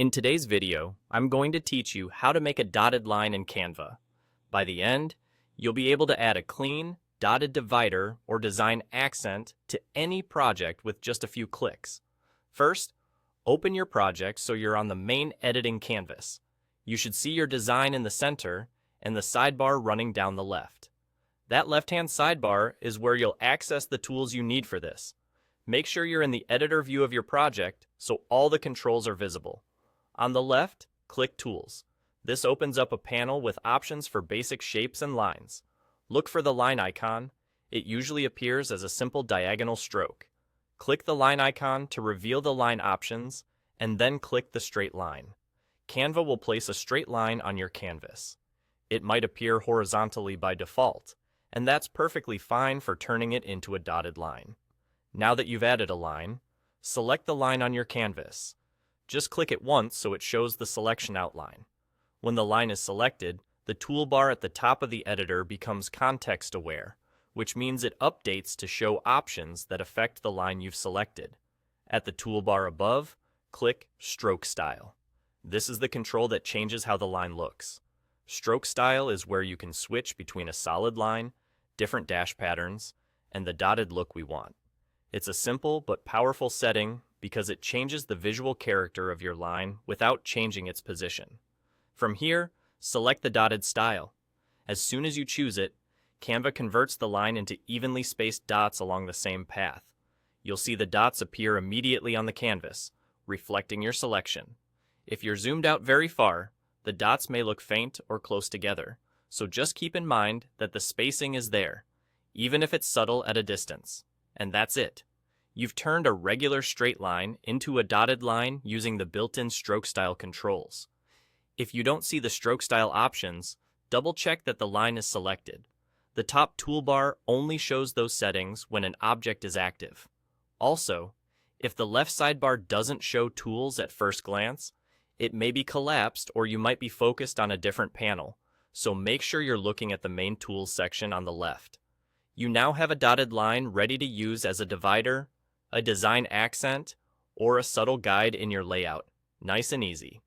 In today's video, I'm going to teach you how to make a dotted line in Canva. By the end, you'll be able to add a clean, dotted divider or design accent to any project with just a few clicks. First, open your project so you're on the main editing canvas. You should see your design in the center and the sidebar running down the left. That left-hand sidebar is where you'll access the tools you need for this. Make sure you're in the editor view of your project so all the controls are visible. On the left, click Tools. This opens up a panel with options for basic shapes and lines. Look for the line icon. It usually appears as a simple diagonal stroke. Click the line icon to reveal the line options, and then click the straight line. Canva will place a straight line on your canvas. It might appear horizontally by default, and that's perfectly fine for turning it into a dotted line. Now that you've added a line, select the line on your canvas. Just click it once so it shows the selection outline. When the line is selected, the toolbar at the top of the editor becomes context-aware, which means it updates to show options that affect the line you've selected. At the toolbar above, click Stroke Style. This is the control that changes how the line looks. Stroke Style is where you can switch between a solid line, different dash patterns, and the dotted look we want. It's a simple but powerful setting because it changes the visual character of your line without changing its position. From here, select the dotted style. As soon as you choose it, Canva converts the line into evenly spaced dots along the same path. You'll see the dots appear immediately on the canvas, reflecting your selection. If you're zoomed out very far, the dots may look faint or close together, so just keep in mind that the spacing is there, even if it's subtle at a distance. And that's it. You've turned a regular straight line into a dotted line using the built-in stroke style controls. If you don't see the stroke style options, double-check that the line is selected. The top toolbar only shows those settings when an object is active. Also, if the left sidebar doesn't show tools at first glance, it may be collapsed or you might be focused on a different panel, so make sure you're looking at the main tools section on the left. You now have a dotted line ready to use as a divider, a design accent, or a subtle guide in your layout. Nice and easy.